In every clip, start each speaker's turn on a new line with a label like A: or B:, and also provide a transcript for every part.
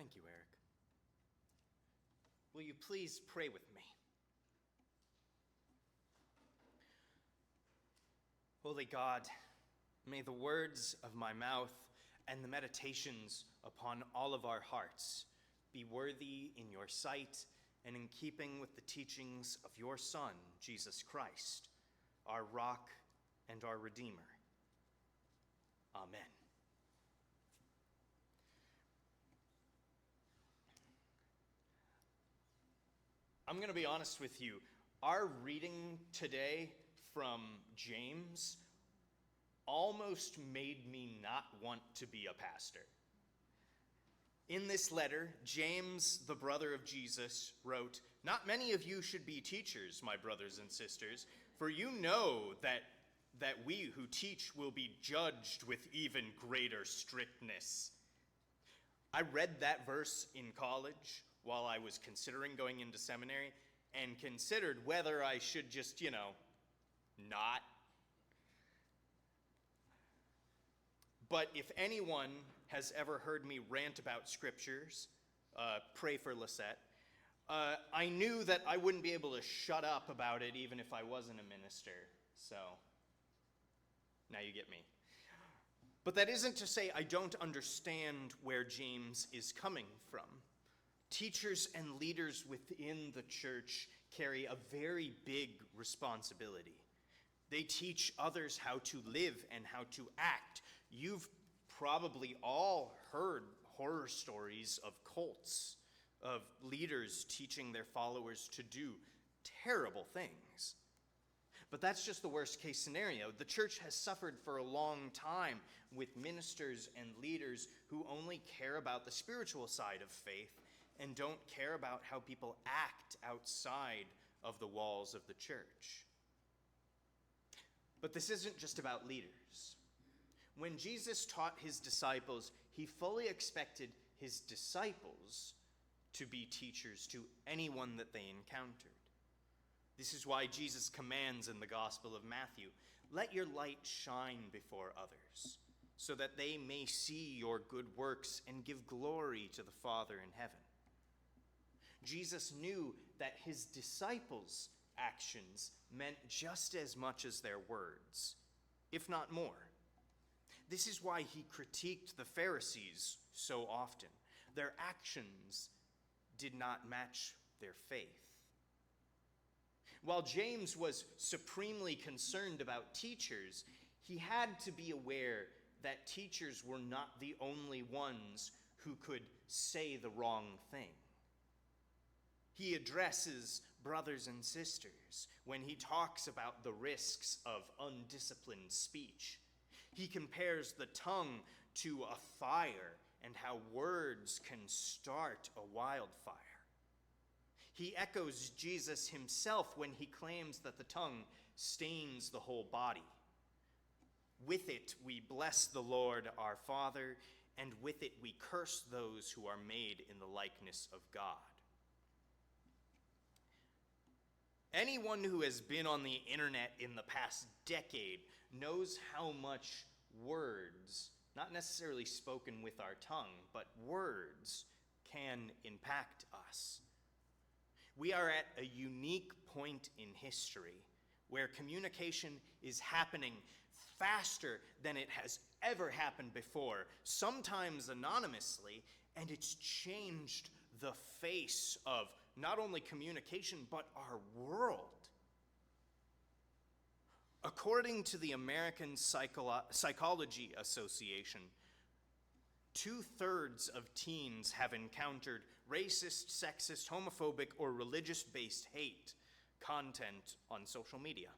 A: Thank you, Eric. Will you please pray with me? Holy God, may the words of my mouth and the meditations upon all of our hearts be worthy in your sight and in keeping with the teachings of your Son, Jesus Christ, our rock and our Redeemer. Amen. I'm going to be honest with you. Our reading today from James almost made me not want to be a pastor. In this letter, James, the brother of Jesus, wrote, "Not many of you should be teachers, my brothers and sisters, for you know that we who teach will be judged with even greater strictness." I read that verse in college while I was considering going into seminary and considered whether I should just, not. But if anyone has ever heard me rant about scriptures, pray for Lisette, I knew that I wouldn't be able to shut up about it even if I wasn't a minister. So, now you get me. But that isn't to say I don't understand where James is coming from. Teachers and leaders within the church carry a very big responsibility. They teach others how to live and how to act. You've probably all heard horror stories of cults, of leaders teaching their followers to do terrible things. But that's just the worst case scenario. The church has suffered for a long time with ministers and leaders who only care about the spiritual side of faith and don't care about how people act outside of the walls of the church. But this isn't just about leaders. When Jesus taught his disciples, he fully expected his disciples to be teachers to anyone that they encountered. This is why Jesus commands in the Gospel of Matthew, "Let your light shine before others, so that they may see your good works and give glory to the Father in heaven." Jesus knew that his disciples' actions meant just as much as their words, if not more. This is why he critiqued the Pharisees so often. Their actions did not match their faith. While James was supremely concerned about teachers, he had to be aware that teachers were not the only ones who could say the wrong thing. He addresses brothers and sisters when he talks about the risks of undisciplined speech. He compares the tongue to a fire and how words can start a wildfire. He echoes Jesus himself when he claims that the tongue stains the whole body. With it we bless the Lord our Father, and with it we curse those who are made in the likeness of God. Anyone who has been on the internet in the past decade knows how much words, not necessarily spoken with our tongue, but words can impact us. We are at a unique point in history where communication is happening faster than it has ever happened before, sometimes anonymously, and it's changed the face of not only communication, but our world. According to the American Psychology Association, 2/3 of teens have encountered racist, sexist, homophobic, or religious-based hate content on social media.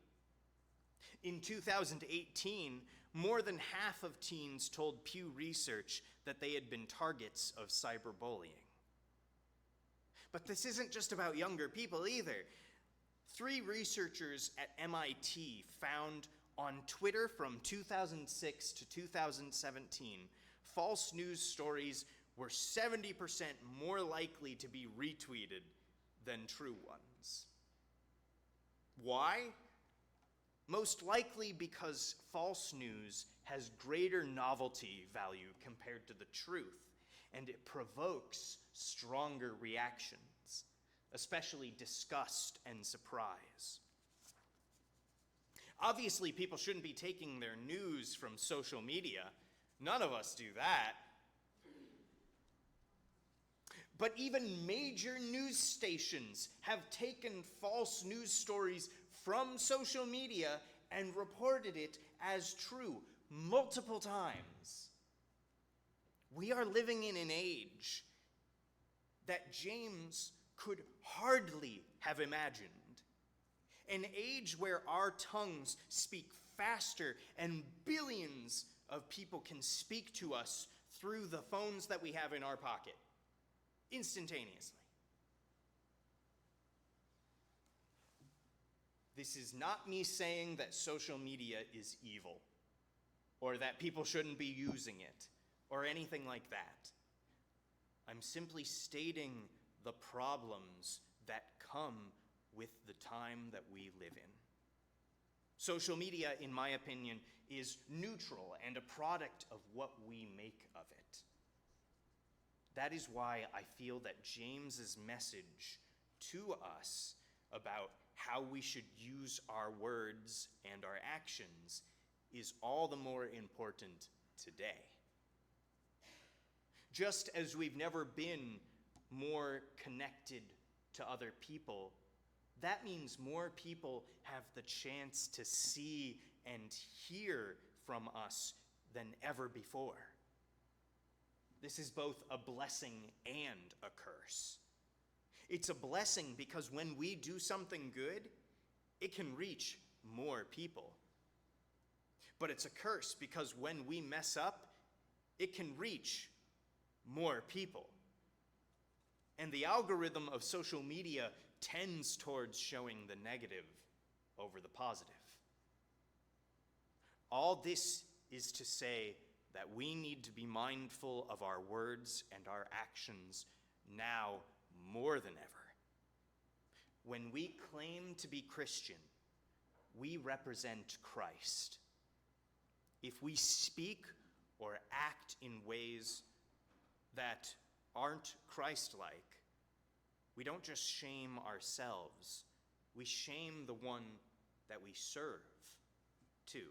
A: In 2018, more than half of teens told Pew Research that they had been targets of cyberbullying. But this isn't just about younger people either. 3 researchers at MIT found on Twitter from 2006 to 2017, false news stories were 70% more likely to be retweeted than true ones. Why? Most likely because false news has greater novelty value compared to the truth. and it provokes stronger reactions, especially disgust and surprise. Obviously, people shouldn't be taking their news from social media. None of us do that. But even major news stations have taken false news stories from social media and reported it as true multiple times. We are living in an age that James could hardly have imagined. An age where our tongues speak faster and billions of people can speak to us through the phones that we have in our pocket, instantaneously. This is not me saying that social media is evil, or that people shouldn't be using it, or anything like that. I'm simply stating the problems that come with the time that we live in. Social media, in my opinion, is neutral and a product of what we make of it. That is why I feel that James's message to us about how we should use our words and our actions is all the more important today. Just as we've never been more connected to other people, that means more people have the chance to see and hear from us than ever before. This is both a blessing and a curse. It's a blessing because when we do something good, it can reach more people. But it's a curse because when we mess up, it can reach more people. And the algorithm of social media tends towards showing the negative over the positive. All this is to say that we need to be mindful of our words and our actions now more than ever. When we claim to be Christian, we represent Christ. If we speak or act in ways that aren't Christ-like, we don't just shame ourselves, we shame the one that we serve too.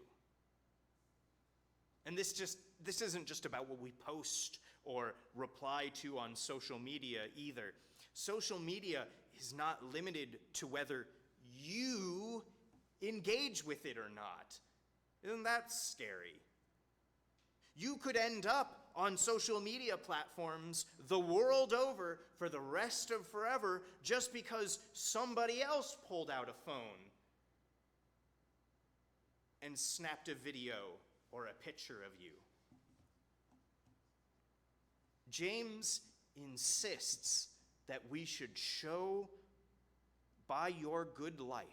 A: And this isn't just about what we post or reply to on social media either. Social media is not limited to whether you engage with it or not. Isn't that scary? You could end up on social media platforms the world over for the rest of forever just because somebody else pulled out a phone and snapped a video or a picture of you. James insists that we should show by your good life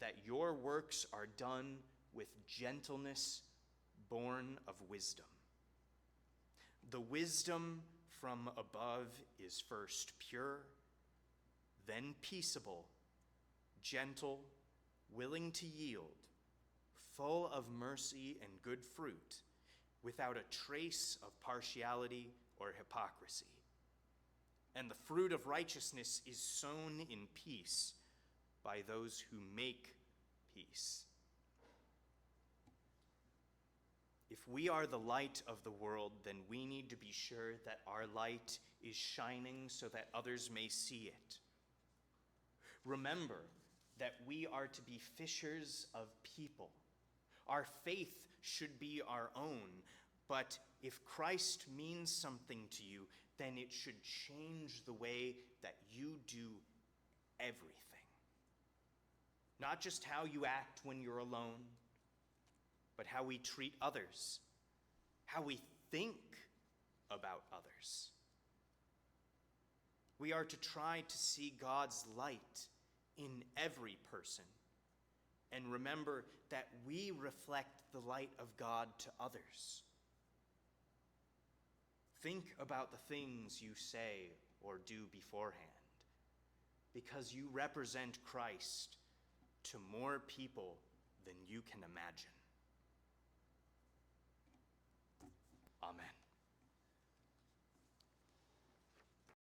A: that your works are done with gentleness born of wisdom. The wisdom from above is first pure, then peaceable, gentle, willing to yield, full of mercy and good fruit, without a trace of partiality or hypocrisy. And the fruit of righteousness is sown in peace by those who make peace. If we are the light of the world, then we need to be sure that our light is shining so that others may see it. Remember that we are to be fishers of people. Our faith should be our own, but if Christ means something to you, then it should change the way that you do everything. Not just how you act when you're alone, but how we treat others, how we think about others. We are to try to see God's light in every person and remember that we reflect the light of God to others. Think about the things you say or do beforehand, because you represent Christ to more people than you can imagine.